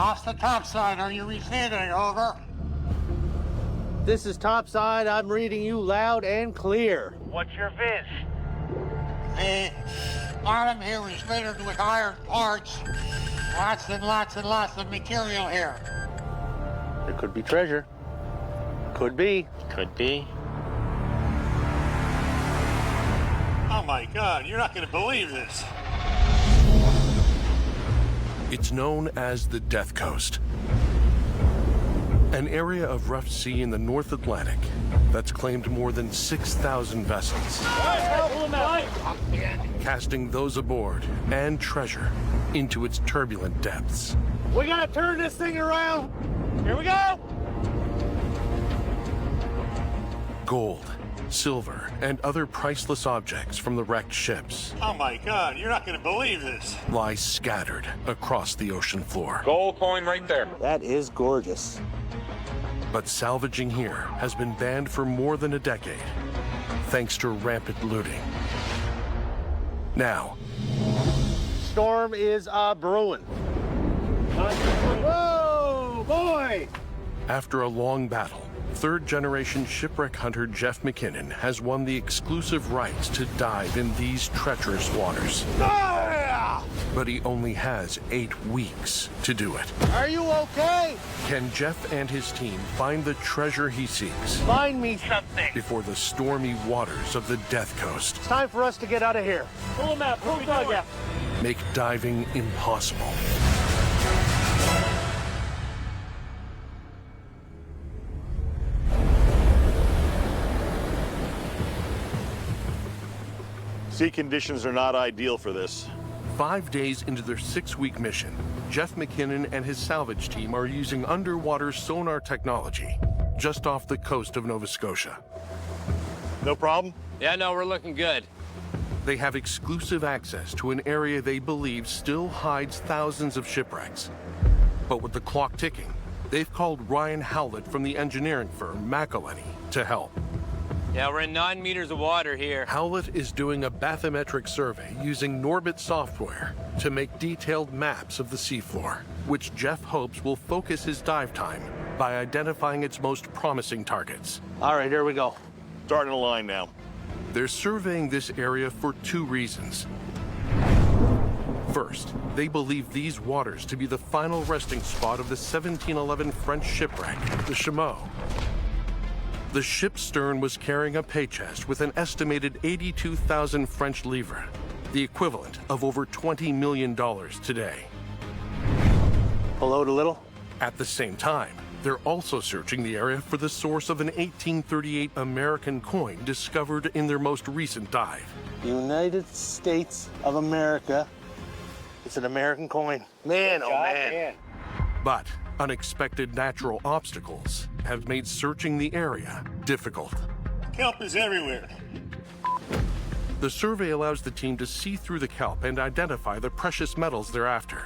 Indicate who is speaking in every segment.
Speaker 1: Off the topside, are you receiving? Over.
Speaker 2: This is topside. I'm reading you loud and clear.
Speaker 3: What's your viz?
Speaker 1: The bottom here is littered with iron parts. Lots and lots and lots of material here.
Speaker 2: There could be treasure. Could be.
Speaker 3: Could be.
Speaker 4: Oh my God, you're not gonna believe this.
Speaker 5: It's known as the Death Coast, an area of rough sea in the North Atlantic that's claimed more than 6,000 vessels, casting those aboard and treasure into its turbulent depths.
Speaker 2: We gotta turn this thing around. Here we go.
Speaker 5: Gold, silver, and other priceless objects from the wrecked ships
Speaker 4: Oh my God, you're not gonna believe this.
Speaker 5: lie scattered across the ocean floor.
Speaker 6: Gold coin right there.
Speaker 2: That is gorgeous.
Speaker 5: But salvaging here has been banned for more than a decade, thanks to rampant looting. Now,
Speaker 2: Storm is brewing. Whoa, boy!
Speaker 5: after a long battle, third-generation shipwreck hunter Jeff MacKinnon has won the exclusive rights to dive in these treacherous waters. But he only has 8 weeks to do it.
Speaker 2: Are you okay?
Speaker 5: Can Jeff and his team find the treasure he seeks
Speaker 2: Find me.
Speaker 3: Something.
Speaker 5: before the stormy waters of the Death Coast
Speaker 2: It's time for us to get out of here.
Speaker 3: Pull him out. Pull the dog out.
Speaker 5: make diving impossible?
Speaker 4: Sea conditions are not ideal for this.
Speaker 5: 5 days into their 6-week mission, Jeff MacKinnon and his salvage team are using underwater sonar technology just off the coast of Nova Scotia.
Speaker 4: No problem?
Speaker 6: Yeah, no, we're looking good.
Speaker 5: They have exclusive access to an area they believe still hides thousands of shipwrecks. But with the clock ticking, they've called Ryan Howlett from the engineering firm McElhenney to help.
Speaker 6: Yeah, we're in 9 meters of water here.
Speaker 5: Howlett is doing a bathymetric survey using Norbit software to make detailed maps of the seafloor, which Jeff hopes will focus his dive time by identifying its most promising targets.
Speaker 2: All right, here we go.
Speaker 4: Starting a line now.
Speaker 5: They're surveying this area for 2 reasons. First, they believe these waters to be the final resting spot of the 1711 French shipwreck, the Chameau. The ship's stern was carrying a pay chest with an estimated 82,000 French livres, the equivalent of over $20 million today.
Speaker 2: Pull out a little.
Speaker 5: At the same time, they're also searching the area for the source of an 1838 American coin discovered in their most recent dive.
Speaker 2: United States of America. It's an American coin. Man, oh man.
Speaker 5: But unexpected natural obstacles have made searching the area difficult.
Speaker 4: Kelp is everywhere.
Speaker 5: The survey allows the team to see through the kelp and identify the precious metals they're after.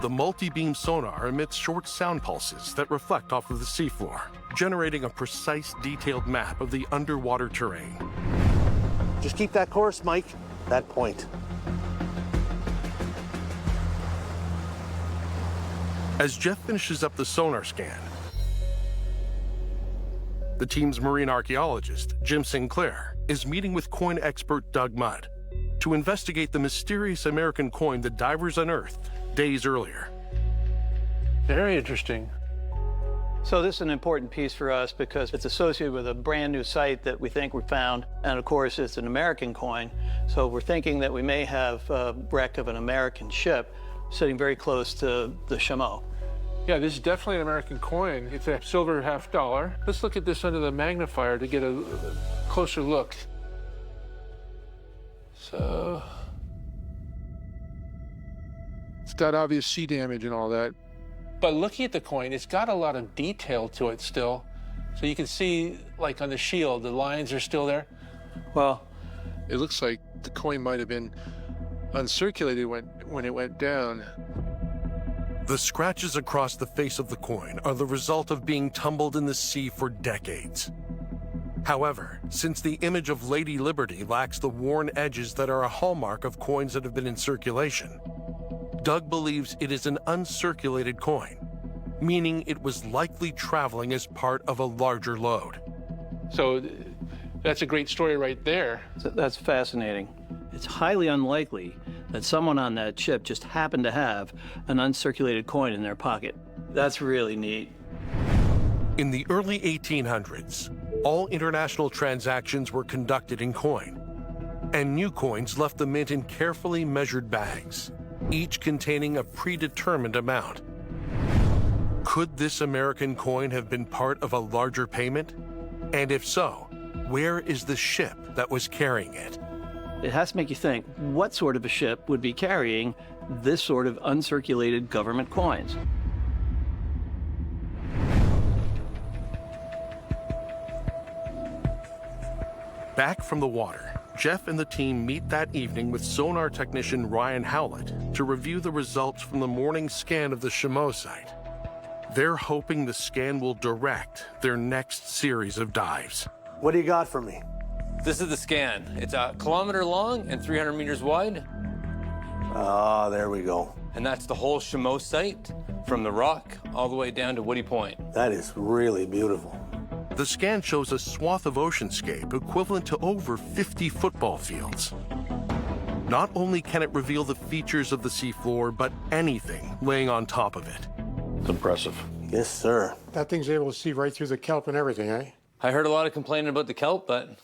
Speaker 5: The multi-beam sonar emits short sound pulses that reflect off of the seafloor, generating a precise, detailed map of the underwater terrain.
Speaker 2: Just keep that course, Mike. That point.
Speaker 5: As Jeff finishes up the sonar scan, the team's marine archaeologist, Jim Sinclair, is meeting with coin expert Doug Mudd to investigate the mysterious American coin the divers unearthed days earlier.
Speaker 7: Very interesting.
Speaker 8: So this is an important piece for us because it's associated with a brand new site that we think we found. And of course, it's an American coin. So we're thinking that we may have a wreck of an American ship sitting very close to the Chameau.
Speaker 7: Yeah, this is definitely an American coin. It's a silver $50. Let's look at this under the magnifier to get a closer look. So, it's got obvious sea damage and all that. But looking at the coin, it's got a lot of detail to it still. So you can see, like on the shield, the lines are still there.
Speaker 8: Well,
Speaker 7: it looks like the coin might have been uncirculated when it went down.
Speaker 5: The scratches across the face of the coin are the result of being tumbled in the sea for decades. However, since the image of Lady Liberty lacks the worn edges that are a hallmark of coins that have been in circulation, Doug believes it is an uncirculated coin, meaning it was likely traveling as part of a larger load.
Speaker 7: So that's a great story right there.
Speaker 8: So that's fascinating. It's highly unlikely that someone on that ship just happened to have an uncirculated coin in their pocket. That's really neat.
Speaker 5: In the early 1800s, all international transactions were conducted in coin, and new coins left the mint in carefully measured bags, each containing a predetermined amount. Could this American coin have been part of a larger payment? And if so, where is the ship that was carrying it?
Speaker 8: It has to make you think, what sort of a ship would be carrying this sort of uncirculated government coins?
Speaker 5: Back from the water, Jeff and the team meet that evening with sonar technician Ryan Howlett to review the results from the morning scan of the Chameau site. They're hoping the scan will direct their next series of dives.
Speaker 2: What do you got for me?
Speaker 6: This is the scan. It's a kilometer long and 300 meters wide.
Speaker 2: Ah, there we go.
Speaker 6: And that's the whole Chameau site, from the rock all the way down to Woody Point.
Speaker 2: That is really beautiful.
Speaker 5: The scan shows a swath of oceanscape equivalent to over 50 football fields. Not only can it reveal the features of the seafloor, but anything laying on top of it.
Speaker 4: It's impressive.
Speaker 2: Yes, sir.
Speaker 9: That thing's able to see right through the kelp and everything, eh?
Speaker 6: I heard a lot of complaining about the kelp, but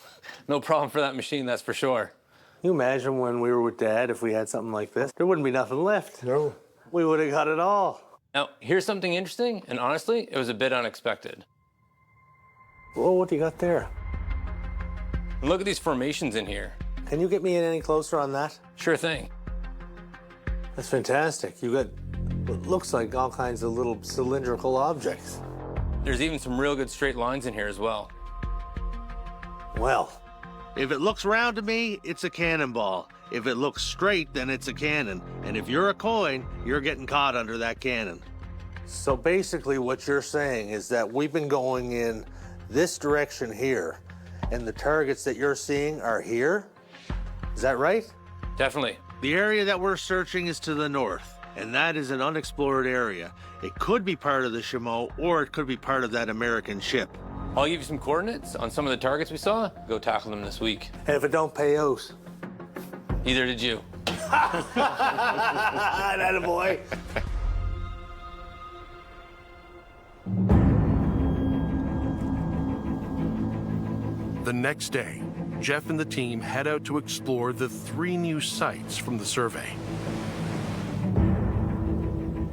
Speaker 6: no problem for that machine, that's for sure.
Speaker 2: Can you imagine when we were with Dad, if we had something like this? There wouldn't be nothing left.
Speaker 9: No.
Speaker 2: We would have got it all.
Speaker 6: Now, here's something interesting, and honestly, it was a bit unexpected.
Speaker 2: Whoa, what do you got there?
Speaker 6: Look at these formations in here.
Speaker 2: Can you get me in any closer on that?
Speaker 6: Sure thing.
Speaker 2: That's fantastic. You got what looks like all kinds of little cylindrical objects.
Speaker 6: There's even some real good straight lines in here as well.
Speaker 2: Well, if it looks round to me, it's a cannonball. If it looks straight, then it's a cannon. And if you're a coin, you're getting caught under that cannon. So basically what you're saying is that we've been going in this direction here, and the targets that you're seeing are here? Is that right?
Speaker 6: Definitely.
Speaker 2: The area that we're searching is to the north, and that is an unexplored area. It could be part of the Chameau, or it could be part of that American ship.
Speaker 6: I'll give you some coordinates on some of the targets we saw. Go tackle them this week.
Speaker 2: And if it don't pay out?
Speaker 6: Neither did you.
Speaker 2: That a boy.
Speaker 5: The next day, Jeff and the team head out to explore the 3 new sites from the survey.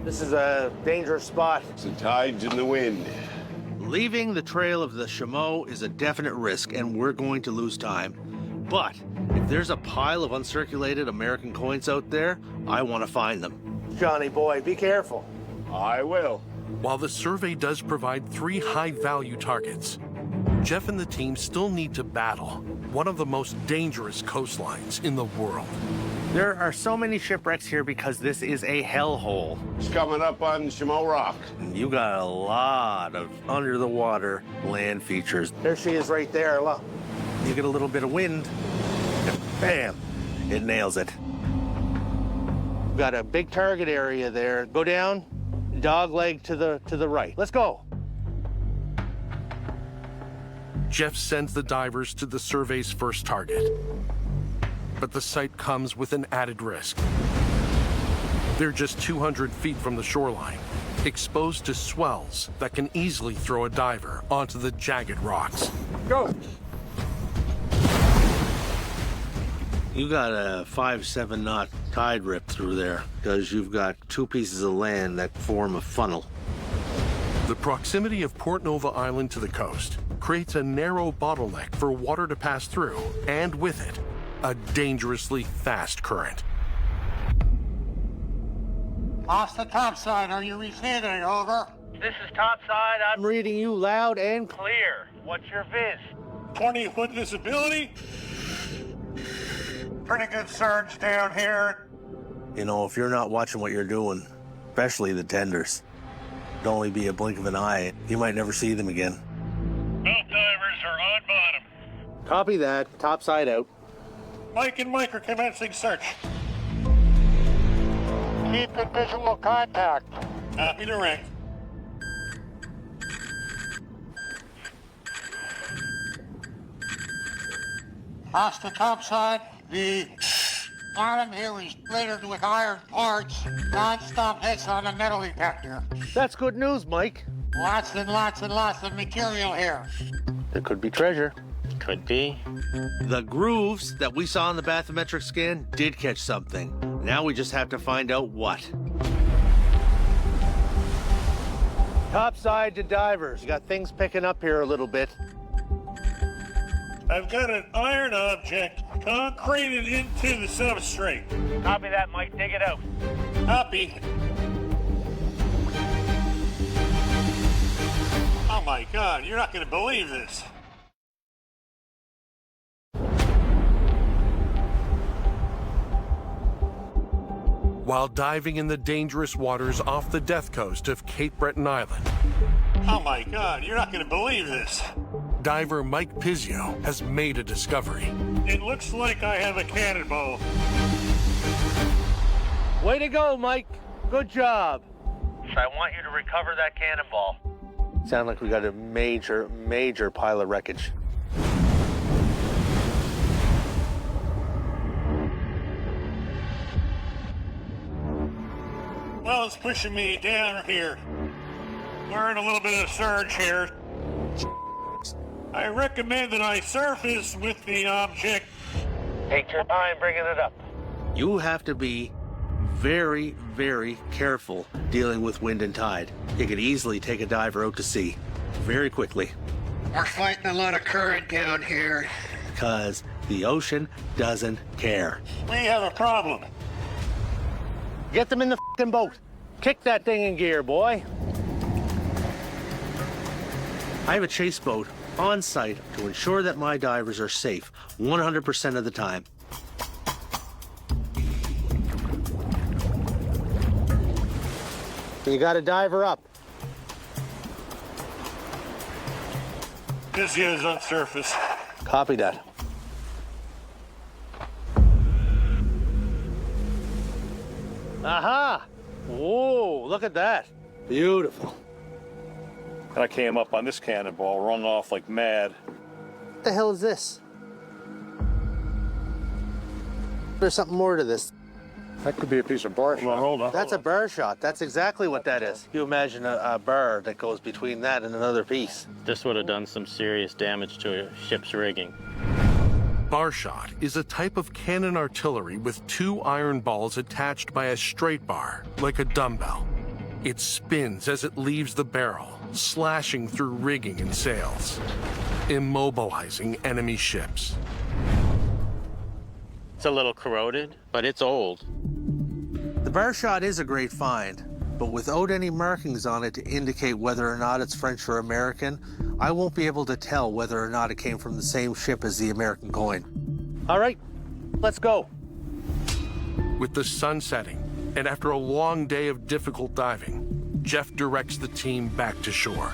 Speaker 2: This is a dangerous spot.
Speaker 3: It's the tides and the wind.
Speaker 2: Leaving the trail of the Chameau is a definite risk, and we're going to lose time. But if there's a pile of uncirculated American coins out there, I want to find them. Johnny boy, be careful.
Speaker 3: I will.
Speaker 5: While the survey does provide 3 high-value targets, Jeff and the team still need to battle one of the most dangerous coastlines in the world.
Speaker 2: There are so many shipwrecks here because this is a hellhole.
Speaker 3: It's coming up on Chameau Rock.
Speaker 2: You got a lot of under-the-water land features. There she is right there, look. You get a little bit of wind, bam, it nails it. Got a big target area there. Go down, dog leg to the right. Let's go.
Speaker 5: Jeff sends the divers to the survey's first target. But the site comes with an added risk. They're just 200 feet from the shoreline, exposed to swells that can easily throw a diver onto the jagged rocks.
Speaker 3: Go.
Speaker 2: You got a 5-7 knot tide rip through there because you've got 2 pieces of land that form a funnel.
Speaker 5: The proximity of Port Nova Island to the coast creates a narrow bottleneck for water to pass through, and with it, a dangerously fast current.
Speaker 1: Off the top side, are you receiving? Over.
Speaker 3: This is topside.
Speaker 2: I'm reading you loud and
Speaker 3: clear. What's your viz?
Speaker 4: 20-foot visibility.
Speaker 1: Pretty good surge down here.
Speaker 2: you know, if you're not watching what you're doing, especially the tenders, it'd only be a blink of an eye. You might never see them again.
Speaker 3: Both divers are on bottom.
Speaker 2: Copy that. Topside out.
Speaker 4: Mike and Mike are commencing search.
Speaker 1: Keep in visual contact.
Speaker 4: Copy to Rick.
Speaker 1: Off the top side, the bottom here is littered with iron parts. Non-stop hits on the metal detector.
Speaker 2: That's good news, Mike.
Speaker 1: Lots and lots and lots of material here.
Speaker 2: There could be treasure.
Speaker 6: Could be.
Speaker 2: The grooves that we saw in the bathymetric scan did catch something. Now we just have to find out what. Topside to divers. You got things picking up here a little bit.
Speaker 4: I've got an iron object concreted into the substrate.
Speaker 3: Copy that, Mike. Dig it out.
Speaker 4: Copy. Oh my God, you're not going to believe this.
Speaker 5: While diving in the dangerous waters off the death coast of Cape Breton Island,
Speaker 4: Oh my God, you're not going to believe this.
Speaker 5: diver Mike Pizzio has made a discovery.
Speaker 4: It looks like I have a cannonball.
Speaker 2: Way to go, Mike. Good job.
Speaker 3: I want you to recover that cannonball.
Speaker 2: Sound like we got a major pile of wreckage.
Speaker 4: Well, it's pushing me down here. We're in a little bit of surge here. I recommend that I surface with the object.
Speaker 3: Take your time bringing it up.
Speaker 2: You have to be very, very careful dealing with wind and tide. You could easily take a diver out to sea very quickly.
Speaker 1: We're fighting a lot of current down here.
Speaker 2: Because the ocean doesn't care.
Speaker 4: We have a problem.
Speaker 2: Get them in the f***ing boat. Kick that thing in gear, boy. I have a chase boat on site to ensure that my divers are safe 100% of the time. You got a diver up.
Speaker 4: This is on surface.
Speaker 2: Copy that. Aha! Whoa, look at that. Beautiful.
Speaker 10: And I came up on this cannonball, rung off like mad.
Speaker 2: What the hell is this? There's something more to this.
Speaker 9: That could be a piece of bark.
Speaker 10: Well, hold on.
Speaker 2: That's a burr shot. That's exactly what that is. You imagine a burr that goes between that and another piece.
Speaker 6: This would have done some serious damage to a ship's rigging.
Speaker 5: Bar shot is a type of cannon artillery with two iron balls attached by a straight bar, like a dumbbell. It spins as it leaves the barrel, slashing through rigging and sails, immobilizing enemy ships.
Speaker 6: It's a little corroded, but it's old.
Speaker 2: The burr shot is a great find, but without any markings on it to indicate whether or not it's French or American, I won't be able to tell whether or not it came from the same ship as the American coin. All right, let's go.
Speaker 5: With the sun setting, and after a long day of difficult diving, Jeff directs the team back to shore.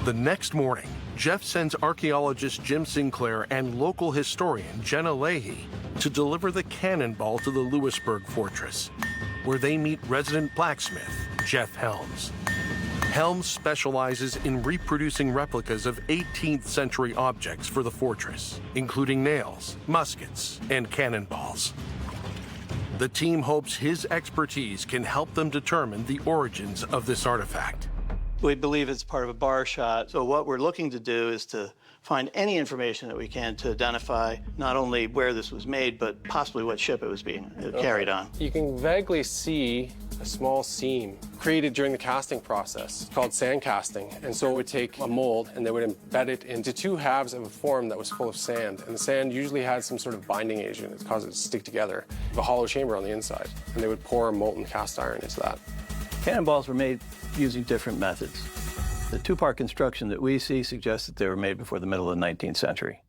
Speaker 5: The next morning, Jeff sends archaeologist Jim Sinclair and local historian Jenna Leahy to deliver the cannonball to the Louisburg fortress, where they meet resident blacksmith Jeff Helms. Helms specializes in reproducing replicas of 18th century objects for the fortress, including nails, muskets, and cannonballs. The team hopes his expertise can help them determine the origins of this artifact.
Speaker 8: We believe it's part of a bar shot. So what we're looking to do is to find any information that we can to identify not only where this was made, but possibly what ship it was being carried on.
Speaker 11: You can vaguely see a small seam created during the casting process called sand casting. And so it would take a mold and they would embed it into two halves of a form that was full of sand. And the sand usually had some sort of binding agent that caused it to stick together, a hollow chamber on the inside. And they would pour molten cast iron into that.
Speaker 8: Cannonballs were made using different methods. The two-part construction that we see suggests that they were made before the middle of the 19th century.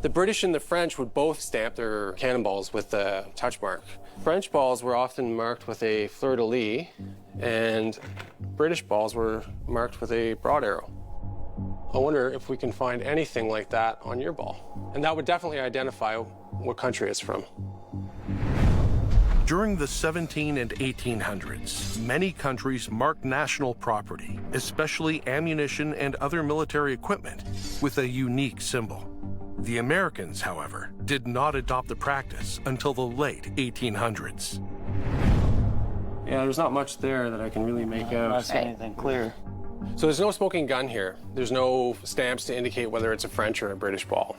Speaker 11: The British and the French would both stamp their cannonballs with a touch mark. French balls were often marked with a fleur-de-lis, and British balls were marked with a broad arrow. I wonder if we can find anything like that on your ball. And that would definitely identify what country it's from.
Speaker 5: During the 17 and 1800s, many countries marked national property, especially ammunition and other military equipment, with a unique symbol. The Americans, however, did not adopt the practice until the late 1800s.
Speaker 11: Yeah, there's not much there that I can really make out.
Speaker 8: I don't see anything clear.
Speaker 11: So there's no smoking gun here. There's no stamps to indicate whether it's a French or a British ball.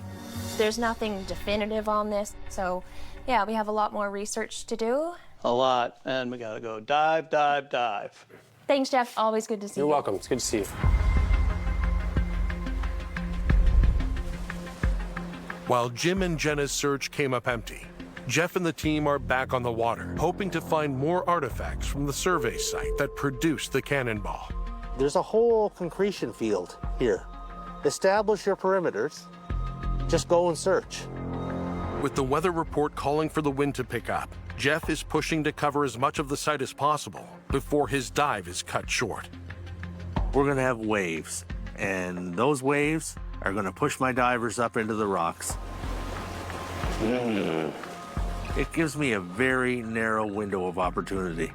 Speaker 12: There's nothing definitive on this, so yeah, we have a lot more research to do.
Speaker 8: A lot, and we gotta go dive, dive, dive.
Speaker 12: Thanks, Jeff. Always good to see you.
Speaker 11: You're welcome. It's good to see you.
Speaker 5: While Jim and Jenna's search came up empty, Jeff and the team are back on the water, hoping to find more artifacts from the survey site that produced the cannonball.
Speaker 2: There's a whole concretion field here. Establish your perimeters. Just go and search.
Speaker 5: With the weather report calling for the wind to pick up, Jeff is pushing to cover as much of the site as possible before his dive is cut short.
Speaker 2: We're gonna have waves, and those waves are gonna push my divers up into the rocks. It gives me a very narrow window of opportunity.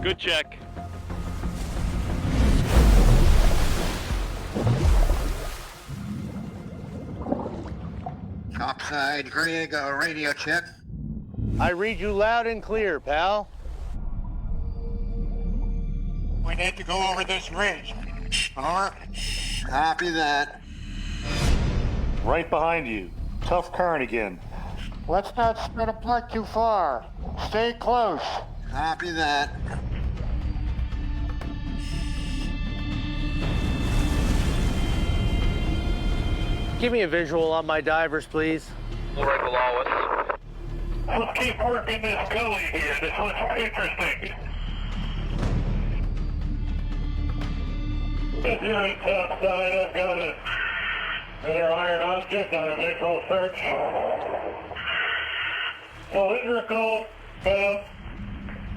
Speaker 3: Good check.
Speaker 1: Topside, Greg, radio check.
Speaker 2: I read you loud and clear, pal.
Speaker 4: We need to go over this ridge. Sonar?
Speaker 1: Copy that.
Speaker 10: Right behind you. Tough current again.
Speaker 1: Let's not split apart too far. Stay close. Copy that.
Speaker 2: Give me a visual on my divers, please.
Speaker 3: Right below us.
Speaker 4: Let's keep working this gully here. This looks interesting. If you're on top side, I've got another iron object on a visual search. Cylindrical, about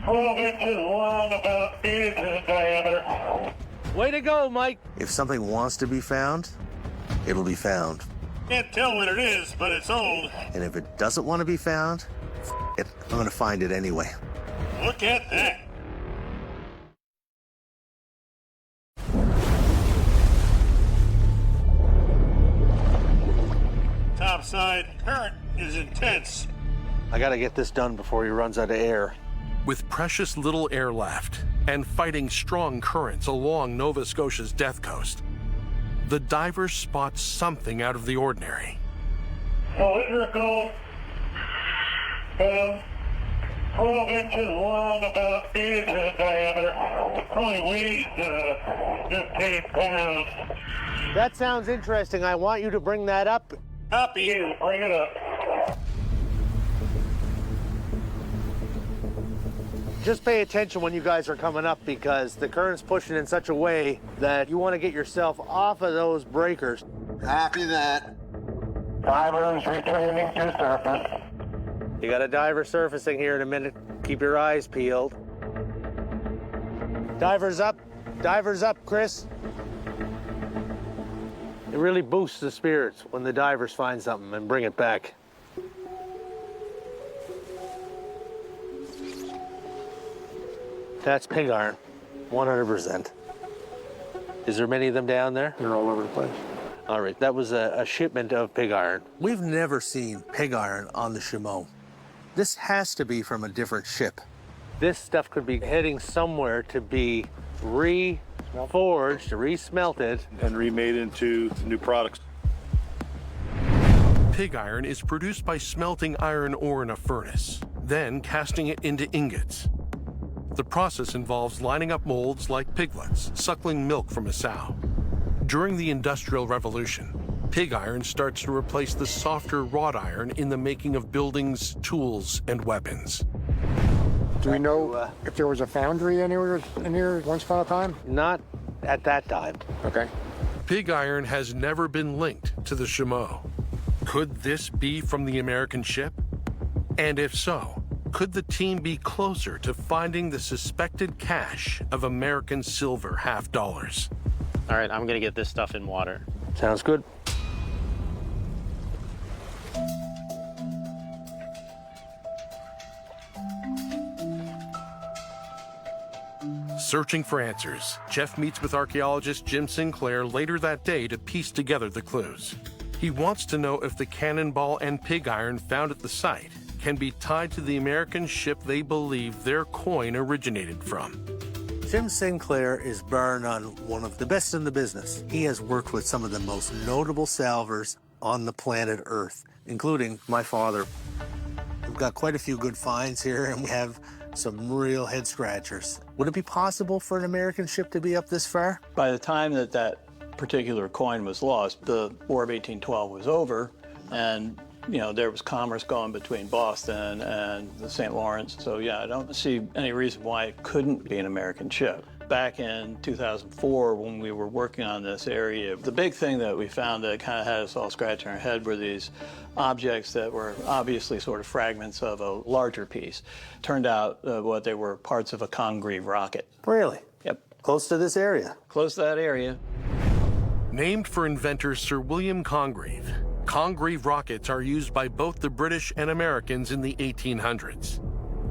Speaker 4: 12 inches long, about 8 inches in diameter.
Speaker 2: Way to go, Mike. If something wants to be found, it'll be found.
Speaker 4: Can't tell what it is, but it's old.
Speaker 2: And if it doesn't want to be found, I'm gonna find it anyway.
Speaker 4: Look at that. Topside current is intense.
Speaker 2: I gotta get this done before he runs out of air.
Speaker 5: With precious little air left and fighting strong currents along Nova Scotia's death coast, the divers spot something out of the ordinary.
Speaker 4: Cylindrical, about 12 inches long, about 8 inches in diameter. Probably weighs 15 pounds.
Speaker 2: That sounds interesting. I want you to bring that up.
Speaker 4: Copy you. Bring it up.
Speaker 2: Just pay attention when you guys are coming up because the current's pushing in such a way that you want to get yourself off of those breakers.
Speaker 1: Copy that.
Speaker 4: Divers returning to surface.
Speaker 2: You got a diver surfacing here in a minute. Keep your eyes peeled. Divers up, Chris. It really boosts the spirits when the divers find something and bring it back. That's pig iron, 100%. Is there many of them down there?
Speaker 9: They're all over the place.
Speaker 2: All right, that was a shipment of pig iron. We've never seen pig iron on the Chameau. This has to be from a different ship. This stuff could be heading somewhere to be reforged, resmelted.
Speaker 10: And remade into new products.
Speaker 5: Pig iron is produced by smelting iron ore in a furnace, then casting it into ingots. The process involves lining up molds like piglets, suckling milk from a sow. During the Industrial Revolution, pig iron starts to replace the softer wrought iron in the making of buildings, tools, and weapons.
Speaker 9: Do we know if there was a foundry anywhere in here once upon a time?
Speaker 2: Not at that time.
Speaker 9: Okay.
Speaker 5: Pig iron has never been linked to the Chameau. Could this be from the American ship? And if so, Could the team be closer to finding the suspected cache of American silver half dollars?
Speaker 13: All right, I'm gonna get this stuff in water.
Speaker 2: Sounds good.
Speaker 5: Searching for answers, Jeff meets with archaeologist Jim Sinclair later that day to piece together the clues. He wants to know if the cannonball and pig iron found at the site can be tied to the American ship they believe their coin originated from.
Speaker 2: Jim Sinclair is barring on one of the best in the business. He has worked with some of the most notable salvors on the planet Earth, including my father. We've got quite a few good finds here, and we have some real head scratchers. Would it be possible for an American ship to be up this far?
Speaker 8: By the time that that particular coin was lost, the War of 1812 was over, and there was commerce going between Boston and the St. Lawrence. So yeah, I don't see any reason why it couldn't be an American ship. Back in 2004, when we were working on this area, the big thing that we found that kind of had us all scratching our head were these objects that were obviously sort of fragments of a larger piece. Turned out what they were parts of a Congreve rocket.
Speaker 2: Really?
Speaker 8: Yep.
Speaker 2: Close to this area?
Speaker 8: Close to that area.
Speaker 5: Named for inventor Sir William Congreve, Congreve rockets are used by both the British and Americans in the 1800s.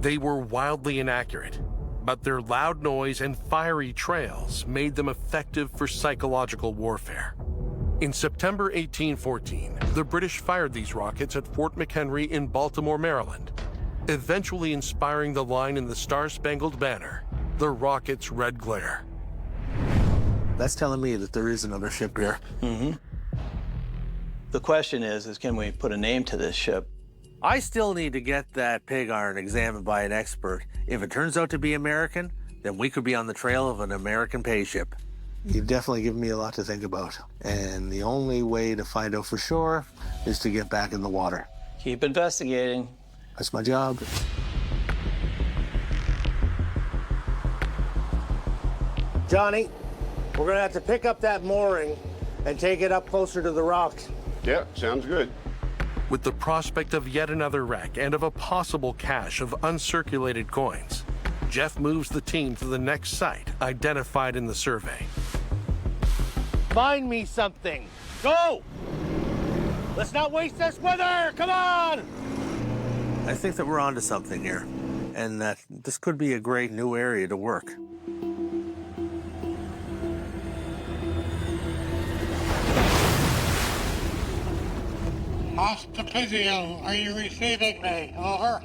Speaker 5: They were wildly inaccurate, but their loud noise and fiery trails made them effective for psychological warfare. In September 1814, the British fired these rockets at Fort McHenry in Baltimore, Maryland, eventually inspiring the line in the Star-Spangled Banner, "The rocket's red glare."
Speaker 2: That's telling me that there is another ship here.
Speaker 8: Mm-hmm. The question is can we put a name to this ship?
Speaker 2: I still need to get that pig iron examined by an expert. If it turns out to be American, then we could be on the trail of an American pay ship. You've definitely given me a lot to think about. And the only way to find out for sure is to get back in the water.
Speaker 8: Keep investigating.
Speaker 2: That's my job. Johnny, we're gonna have to pick up that mooring and take it up closer to the rocks.
Speaker 14: Yeah, sounds good.
Speaker 5: With the prospect of yet another wreck and of a possible cache of uncirculated coins, Jeff moves the team to the next site identified in the survey.
Speaker 2: Find me something. Go! Let's not waste this weather! Come on! I think that we're onto something here, and that this could be a great new area to work.
Speaker 1: Hospitizio, are you receiving me? Over.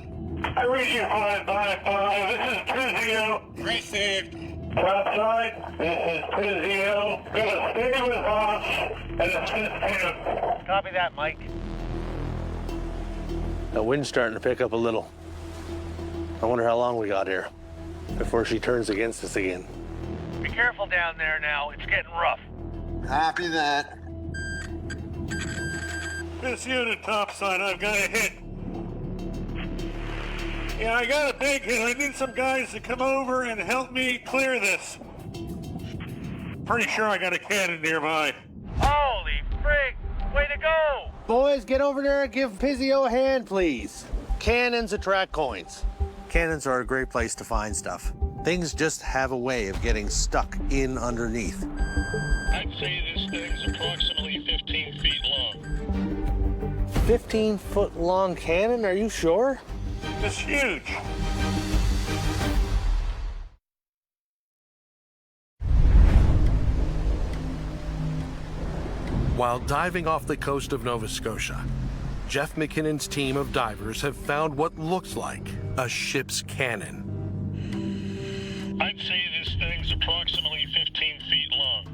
Speaker 4: I read you 555. This is Pizio.
Speaker 1: Received.
Speaker 4: Topside, this is Pizio. Gonna stay with us and assist him.
Speaker 13: Copy that, Mike.
Speaker 2: The wind's starting to pick up a little. I wonder how long we got here before she turns against us again.
Speaker 3: Be careful down there now. It's getting rough.
Speaker 1: Copy that.
Speaker 4: This unit topside, I've got a hit. Yeah, I got a big hit. I need some guys to come over and help me clear this. Pretty sure I got a cannon nearby.
Speaker 3: Holy frig! Way to go!
Speaker 2: Boys, get over there and give Pizio a hand, please. Cannons attract coins. Cannons are a great place to find stuff. Things just have a way of getting stuck in underneath.
Speaker 4: I'd say this thing's approximately 15 feet long.
Speaker 2: 15-foot long cannon, are you sure?
Speaker 4: It's huge.
Speaker 5: While diving off the coast of Nova Scotia, Jeff MacKinnon's team of divers have found what looks like a ship's cannon.
Speaker 4: I'd say this thing's approximately 15 feet long.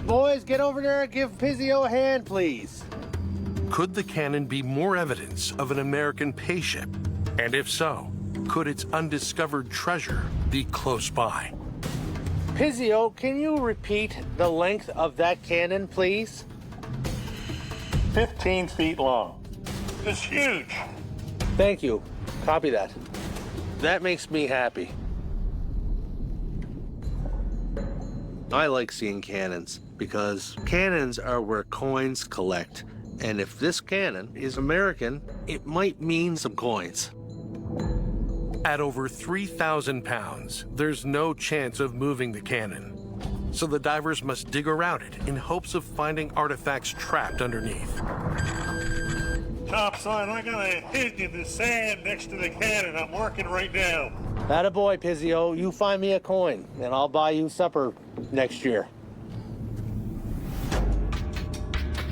Speaker 2: Boys, get over there and give Pizio a hand, please.
Speaker 5: Could the cannon be more evidence of an American pay ship? And if so, could its undiscovered treasure be close by?
Speaker 2: Pizio, can you repeat the length of that cannon, please?
Speaker 4: 15 feet long. It's huge.
Speaker 2: Thank you. Copy that. That makes me happy. I like seeing cannons because cannons are where coins collect. And if this cannon is American, it might mean some coins.
Speaker 5: At over 3,000 pounds, there's no chance of moving the cannon. So the divers must dig around it in hopes of finding artifacts trapped underneath.
Speaker 4: Topside, I got a hit in the sand next to the cannon. I'm working right now.
Speaker 2: Attaboy, Pizzio. You find me a coin, and I'll buy you supper next year.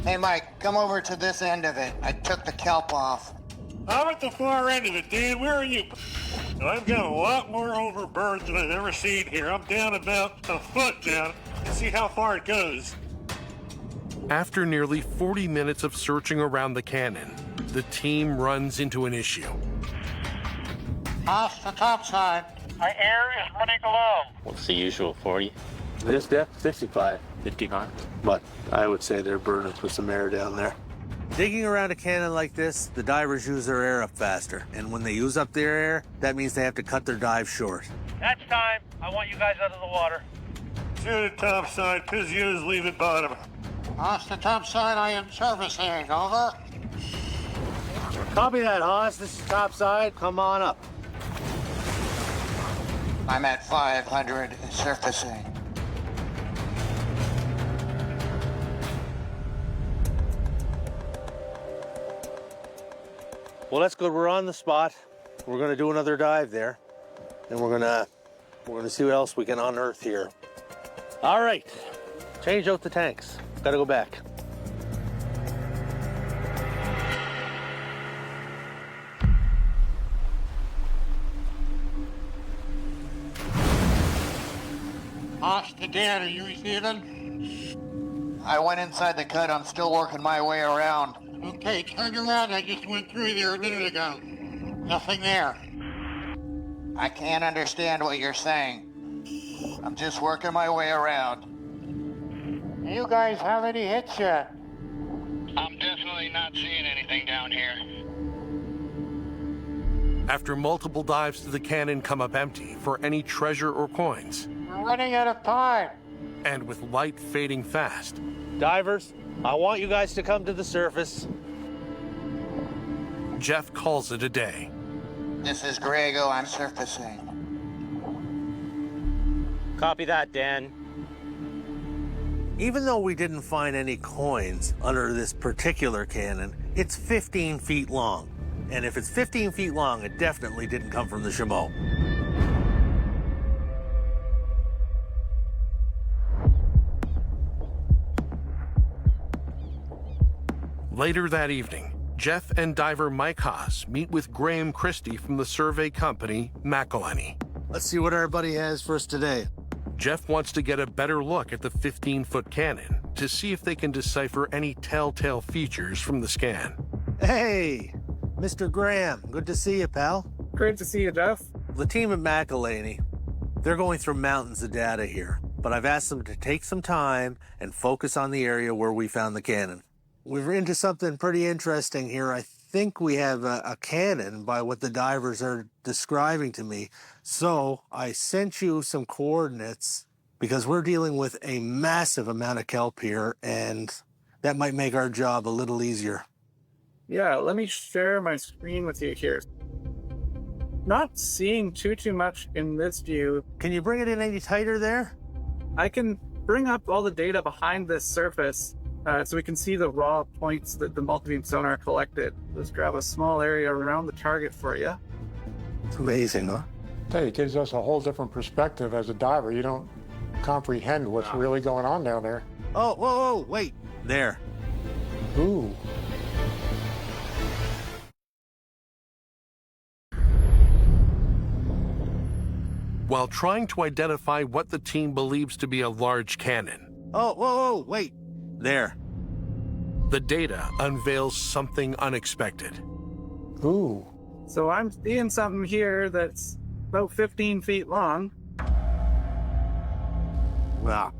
Speaker 1: Hey, Mike, come over to this end of it. I took the kelp off.
Speaker 4: I'm at the far end of it, Dan. Where are you? I've got a lot more overburden than I've ever seen here. I'm down about a foot down. See how far it goes.
Speaker 5: After nearly 40 minutes of searching around the cannon, the team runs into an issue.
Speaker 1: Off the topside.
Speaker 3: My air is running low.
Speaker 13: What's the usual, 40?
Speaker 2: This depth, 55.
Speaker 13: 55?
Speaker 2: But I would say they're burning with some air down there. Digging around a cannon like this, the divers use their air up faster. And when they use up their air, that means they have to cut their dive short.
Speaker 3: That's time. I want you guys out of the water.
Speaker 4: To the topside, Pizzio's leaving bottom.
Speaker 1: Off the topside, I am servicing. Over.
Speaker 2: Copy that, Haas. This is topside. Come on up.
Speaker 1: I'm at 500 surfacing.
Speaker 2: Well, that's good. We're on the spot. We're going to do another dive there, and we're going to see what else we can unearth here. All right, change out the tanks. Got to go back.
Speaker 1: Austin, Dan, are you receiving? I went inside the cut. I'm still working my way around. Okay, turn around. I just went through there a minute ago. Nothing there. I can't understand what you're saying. I'm just working my way around. You guys have any hits yet?
Speaker 3: I'm definitely not seeing anything down here.
Speaker 5: After multiple dives to the cannon come up empty for any treasure or coins,
Speaker 1: We're running out of time.
Speaker 5: and with light fading fast,
Speaker 2: Divers, I want you guys to come to the surface.
Speaker 5: Jeff calls it a day.
Speaker 1: This is Grego. I'm surfacing.
Speaker 13: Copy that, Dan.
Speaker 2: Even though we didn't find any coins under this particular cannon, it's 15 feet long. And if it's 15 feet long, it definitely didn't come from the Chameau.
Speaker 5: Later that evening, Jeff and diver Mike Haas meet with Graham Christie from the survey company McElhenney.
Speaker 2: Let's see what our buddy has for us today.
Speaker 5: Jeff wants to get a better look at the 15-foot cannon to see if they can decipher any telltale features from the scan.
Speaker 2: Hey, Mr. Graham, good to see you, pal.
Speaker 14: Great to see you, Jeff.
Speaker 2: The team at McElhenney, they're going through mountains of data here, but I've asked them to take some time and focus on the area where we found the cannon. We're into something pretty interesting here. I think we have a cannon by what the divers are describing to me. So I sent you some coordinates because we're dealing with a massive amount of kelp here, and that might make our job a little easier.
Speaker 14: Yeah, let me share my screen with you here. Not seeing too much in this view.
Speaker 2: Can you bring it in any tighter there?
Speaker 14: I can bring up all the data behind this surface so we can see the raw points that the multibeam sonar collected. Let's grab a small area around the target for you.
Speaker 2: It's amazing, huh?
Speaker 9: Hey, it gives us a whole different perspective as a diver. You don't comprehend what's really going on down there.
Speaker 2: Oh, whoa, wait. There.
Speaker 9: Ooh.
Speaker 5: While trying to identify what the team believes to be a large cannon,
Speaker 2: Oh, whoa, wait. There.
Speaker 5: the data unveils something unexpected.
Speaker 9: Ooh.
Speaker 14: So I'm seeing something here that's about 15 feet long.
Speaker 2: Wow.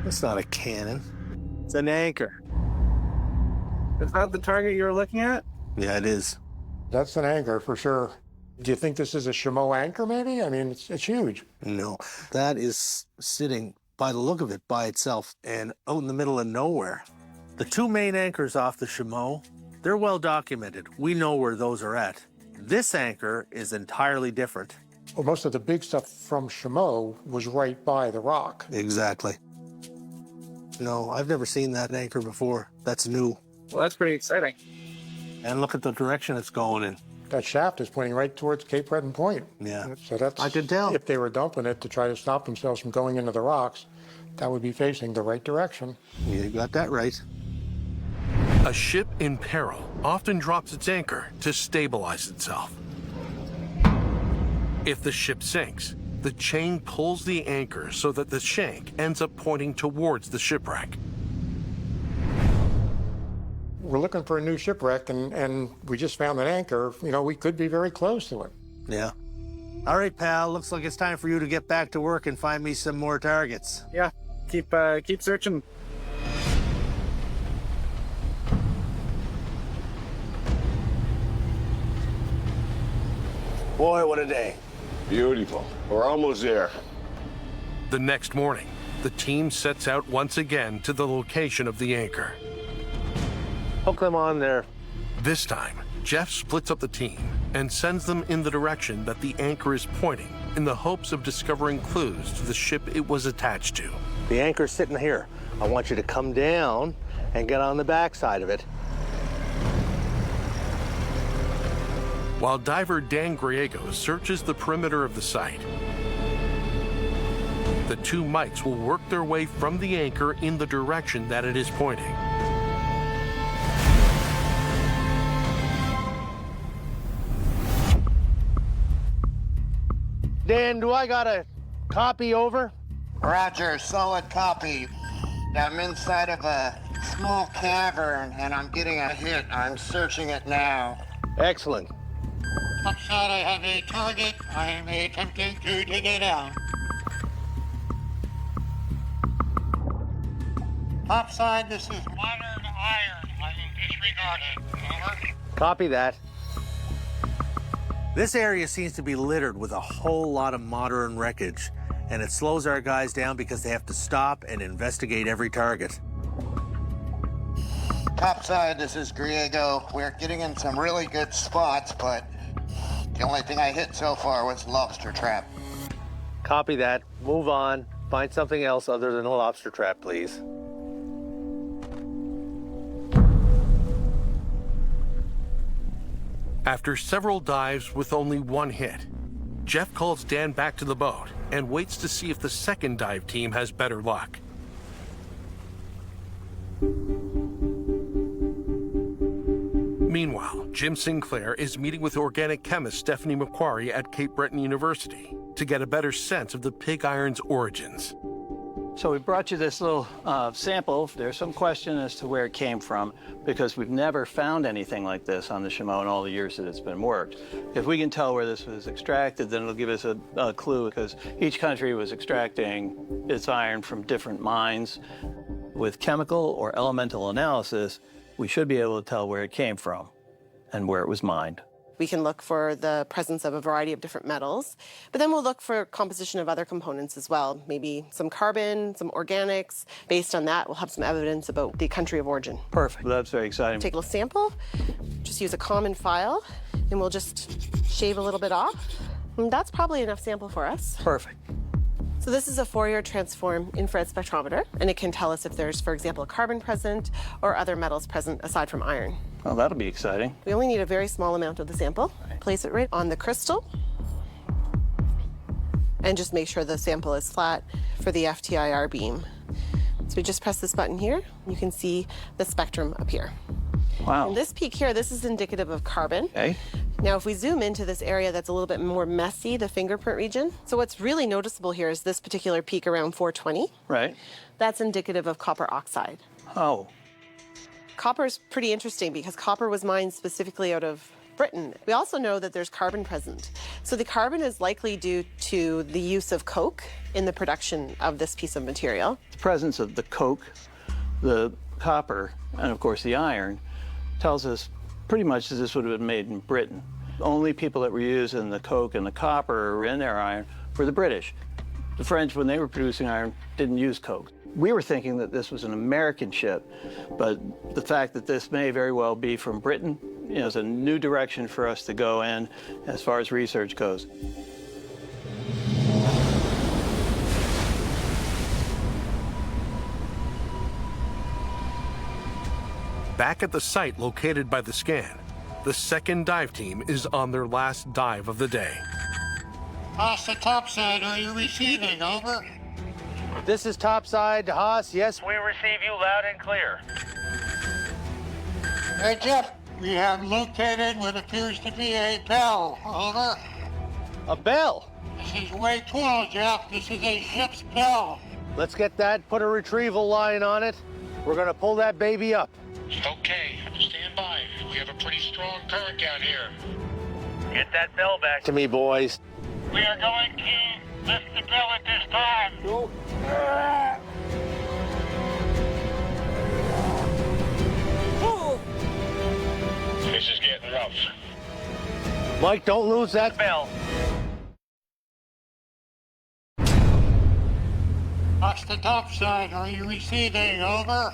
Speaker 2: That's not a cannon. It's an anchor.
Speaker 14: Is that the target you were looking at?
Speaker 2: Yeah, it is.
Speaker 9: That's an anchor for sure. Do you think this is a Chameau anchor maybe? I mean, it's huge.
Speaker 2: No, that is sitting, by the look of it, by itself and out in the middle of nowhere. The two main anchors off the Chameau, They're well documented. We know where those are at. This anchor is entirely different.
Speaker 9: Well, most of the big stuff from Chameau was right by the rock.
Speaker 2: Exactly. No, I've never seen that anchor before. That's new.
Speaker 14: Well, that's pretty exciting.
Speaker 2: And look at the direction it's going in.
Speaker 9: That shaft is pointing right towards Cape Breton Point.
Speaker 2: Yeah.
Speaker 9: So that's,
Speaker 2: I could tell.
Speaker 9: If they were dumping it to try to stop themselves from going into the rocks, that would be facing the right direction.
Speaker 2: You got that right.
Speaker 5: A ship in peril often drops its anchor to stabilize itself. If the ship sinks, the chain pulls the anchor so that the shank ends up pointing towards the shipwreck.
Speaker 9: We're looking for a new shipwreck, and we just found an anchor. You know, we could be very close to it.
Speaker 2: Yeah. All right, pal. Looks like it's time for you to get back to work and find me some more targets.
Speaker 14: Yeah, keep searching.
Speaker 2: Boy, what a day.
Speaker 15: Beautiful. We're almost there.
Speaker 5: The next morning, the team sets out once again to the location of the anchor.
Speaker 2: Hook them on there.
Speaker 5: This time, Jeff splits up the team and sends them in the direction that the anchor is pointing in the hopes of discovering clues to the ship it was attached to.
Speaker 2: The anchor's sitting here. I want you to come down and get on the backside of it.
Speaker 5: While diver Dan Griego searches the perimeter of the site, the two mites will work their way from the anchor in the direction that it is pointing.
Speaker 2: Dan, do I got a copy over?
Speaker 1: Roger, solid copy. I'm inside of a small cavern and I'm getting a hit. I'm searching it now.
Speaker 2: Excellent.
Speaker 4: Topside, I have a target. I am attempting to dig it out. Topside, this is modern iron. I will disregard it. Over.
Speaker 2: Copy that. This area seems to be littered with a whole lot of modern wreckage, and it slows our guys down because they have to stop and investigate every target.
Speaker 1: Topside, this is Griego. We're getting in some really good spots, but the only thing I hit so far was lobster trap.
Speaker 2: Copy that. Move on. Find something else other than a lobster trap, please.
Speaker 5: After several dives with only one hit, Jeff calls Dan back to the boat and waits to see if the second dive team has better luck. Meanwhile, Jim Sinclair is meeting with organic chemist Stephanie Macquarie at Cape Breton University to get a better sense of the pig iron's origins.
Speaker 8: So we brought you this little sample. There's some question as to where it came from because we've never found anything like this on the Chameau in all the years that it's been worked. If we can tell where this was extracted, then it'll give us a clue because each country was extracting its iron from different mines. With chemical or elemental analysis, we should be able to tell where it came from and where it was mined.
Speaker 16: We can look for the presence of a variety of different metals, but then we'll look for composition of other components as well, maybe some carbon, some organics. Based on that, we'll have some evidence about the country of origin.
Speaker 8: Perfect. That's very exciting.
Speaker 16: Take a little sample, just use a common file, and we'll just shave a little bit off. And that's probably enough sample for us.
Speaker 8: Perfect.
Speaker 16: So this is a Fourier transform infrared spectrometer, and it can tell us if there's, for example, a carbon present or other metals present aside from iron.
Speaker 8: Well, that'll be exciting.
Speaker 16: We only need a very small amount of the sample. Place it right on the crystal, and just make sure the sample is flat for the FTIR beam. So we just press this button here. You can see the spectrum appear.
Speaker 8: Wow.
Speaker 16: And this peak here, this is indicative of carbon.
Speaker 8: Okay.
Speaker 16: Now, if we zoom into this area that's a little bit more messy, the fingerprint region, so what's really noticeable here is this particular peak around 420.
Speaker 8: Right.
Speaker 16: That's indicative of copper oxide.
Speaker 8: Oh.
Speaker 16: Copper is pretty interesting because copper was mined specifically out of Britain. We also know that there's carbon present. So the carbon is likely due to the use of coke in the production of this piece of material.
Speaker 8: The presence of the coke, the copper, and of course the iron tells us pretty much that this would have been made in Britain. The only people that were using the coke and the copper in their iron were the British. The French, when they were producing iron, didn't use coke. We were thinking that this was an American ship, but the fact that this may very well be from Britain, is a new direction for us to go in as far as research goes.
Speaker 5: Back at the site located by the scan, the second dive team is on their last dive of the day.
Speaker 1: Off the topside, are you receiving? Over.
Speaker 2: This is topside, Haas, yes?
Speaker 3: We receive you loud and clear.
Speaker 1: Hey, Jeff, we have located what appears to be a bell. Over.
Speaker 2: A bell?
Speaker 1: This is way 12, Jeff. This is a ship's bell.
Speaker 2: Let's get that, put a retrieval line on it. We're gonna pull that baby up.
Speaker 3: Okay, stand by. We have a pretty strong current down here. Get that bell back
Speaker 2: To me, boys.
Speaker 1: We are going to lift the bell at this time.
Speaker 3: This is getting rough.
Speaker 2: Mike, don't lose that
Speaker 3: bell.
Speaker 1: Off the topside, are you receiving? Over.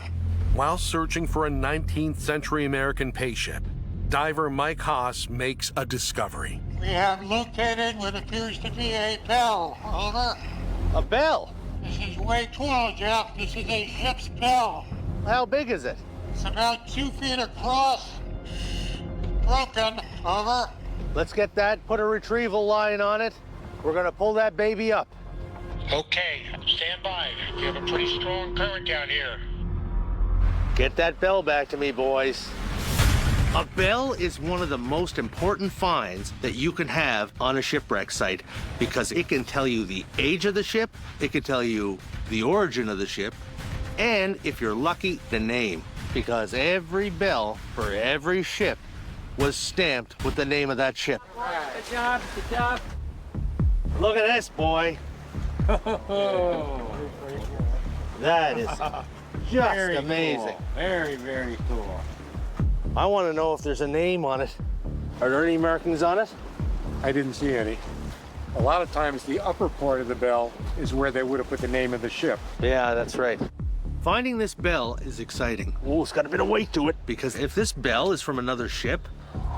Speaker 5: While searching for a 19th century American pay ship, diver Mike Haas makes a discovery.
Speaker 1: We have located what appears to be a bell. Over.
Speaker 2: A bell?
Speaker 1: This is way 12, Jeff. This is a ship's bell.
Speaker 2: How big is it?
Speaker 1: It's about 2 feet across. Broken. Over.
Speaker 2: Let's get that, put a retrieval line on it. We're gonna pull that baby up.
Speaker 3: Okay, stand by. We have a pretty strong current down here.
Speaker 2: Get that bell back to me, boys. A bell is one of the most important finds that you can have on a shipwreck site because it can tell you the age of the ship, it can tell you the origin of the ship, and if you're lucky, the name. Because every bell for every ship was stamped with the name of that ship.
Speaker 14: Good job, good job.
Speaker 2: Look at this, boy. That is just
Speaker 9: Very
Speaker 2: amazing.
Speaker 9: cool. Very, very cool.
Speaker 2: I want to know if there's a name on it. Are there any markings on it?
Speaker 9: I didn't see any. A lot of times the upper part of the bell is where they would have put the name of the ship.
Speaker 2: Yeah, that's right. Finding this bell is exciting. Oh, it's got a bit of weight to it. Because if this bell is from another ship,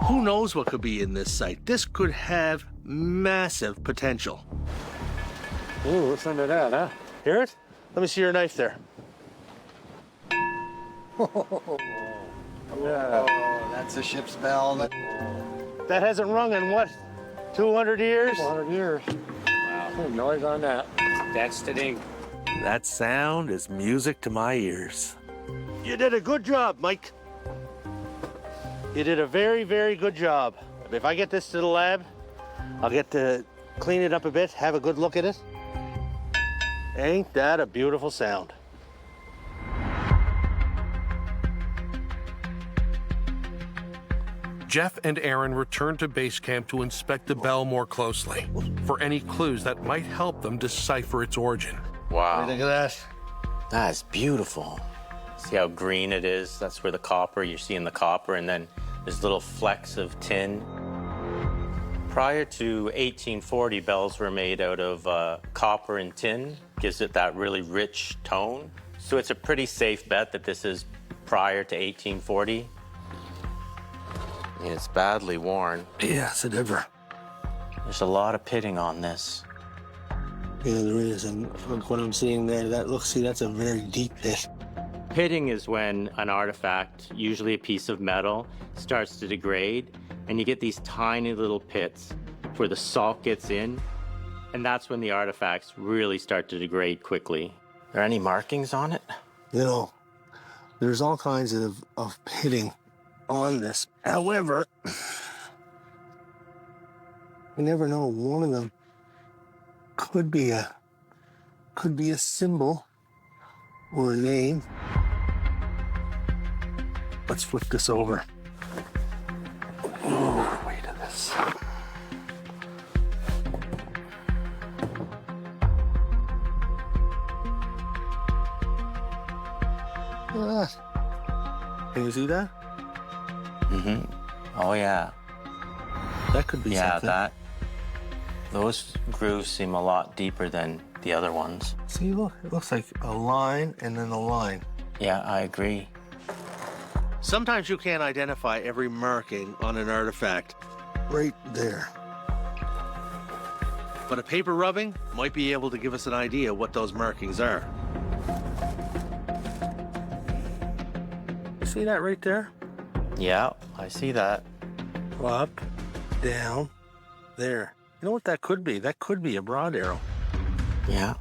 Speaker 2: who knows what could be in this site? This could have massive potential.
Speaker 9: Ooh, what's under that, huh?
Speaker 2: Hear it? Let me see your knife there.
Speaker 9: Yeah.
Speaker 1: That's a ship's bell.
Speaker 2: That hasn't rung in what, 200 years?
Speaker 9: 200 years. Wow. Good noise on that.
Speaker 13: That's the ding.
Speaker 2: That sound is music to my ears. You did a good job, Mike. You did a very, very good job. If I get this to the lab, I'll get to clean it up a bit, have a good look at it. Ain't that a beautiful sound?
Speaker 5: Jeff and Aaron return to base camp to inspect the bell more closely for any clues that might help them decipher its origin.
Speaker 13: Wow.
Speaker 2: What do you think of that?
Speaker 13: That's beautiful. See how green it is? That's where the copper, you're seeing the copper, and then there's little flecks of tin. Prior to 1840, bells were made out of copper and tin. Gives it that really rich tone. So it's a pretty safe bet that this is prior to 1840. I mean, it's badly worn.
Speaker 2: Yeah, it's a dipper.
Speaker 13: There's a lot of pitting on this.
Speaker 2: Yeah, there is, and look what I'm seeing there. See, that's a very deep pit.
Speaker 13: Pitting is when an artifact, usually a piece of metal, starts to degrade, and you get these tiny little pits where the salt gets in, and that's when the artifacts really start to degrade quickly. Are there any markings on it?
Speaker 2: You know, there's all kinds of pitting on this. However, you never know. One of them could be a symbol or a name. Let's flip this over. Oh, wait a this. Can you see that?
Speaker 13: Mm-hmm. Oh, yeah.
Speaker 2: That could be something.
Speaker 13: Yeah, those grooves seem a lot deeper than the other ones.
Speaker 2: See, look, it looks like a line and then a line.
Speaker 13: Yeah, I agree.
Speaker 2: Sometimes you can't identify every marking on an artifact. Right there. But a paper rubbing might be able to give us an idea what those markings are. You see that right there?
Speaker 13: Yeah, I see that.
Speaker 2: Up, down, there. You know what that could be? That could be a broad arrow.
Speaker 13: Yeah.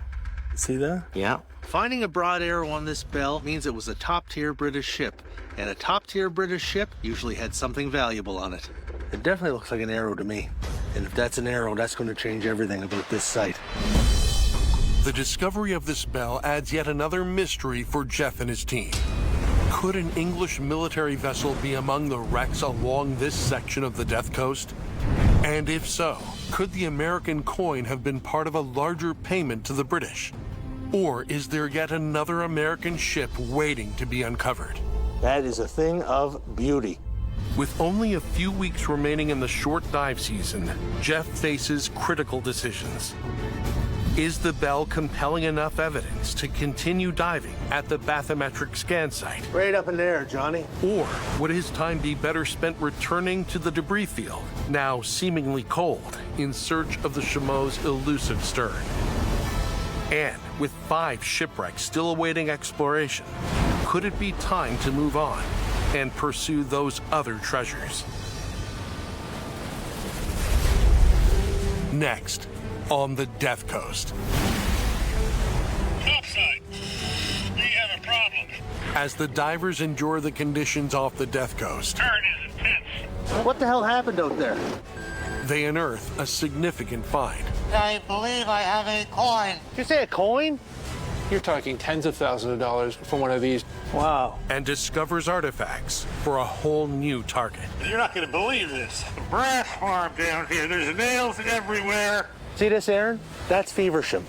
Speaker 2: See that?
Speaker 13: Yeah.
Speaker 2: Finding a broad arrow on this bell means it was a top-tier British ship, and a top-tier British ship usually had something valuable on it. It definitely looks like an arrow to me, and if that's an arrow, that's going to change everything about this site.
Speaker 5: The discovery of this bell adds yet another mystery for Jeff and his team. Could an English military vessel be among the wrecks along this section of the Death Coast? And if so, could the American coin have been part of a larger payment to the British? Or is there yet another American ship waiting to be uncovered?
Speaker 2: That is a thing of beauty.
Speaker 5: With only a few weeks remaining in the short dive season, Jeff faces critical decisions. Is the bell compelling enough evidence to continue diving at the bathymetric scan site?
Speaker 2: Right up in there, Johnny.
Speaker 5: Or would his time be better spent returning to the debris field, now seemingly cold, in search of the Chameau's elusive stern? And with 5 shipwrecks still awaiting exploration, could it be time to move on and pursue those other treasures? Next, on the Death Coast.
Speaker 4: Topside. We have a problem.
Speaker 5: As the divers endure the conditions off the Death Coast,
Speaker 4: Current is intense.
Speaker 2: What the hell happened out there?
Speaker 5: they unearth a significant find.
Speaker 1: I believe I have a coin.
Speaker 2: Did you say a coin?
Speaker 7: You're talking tens of thousands of dollars for one of these.
Speaker 2: Wow.
Speaker 5: And discovers artifacts for a whole new target.
Speaker 4: You're not going to believe this. A brass farm down here. There's nails everywhere.
Speaker 2: See this, Aaron? That's Feversham.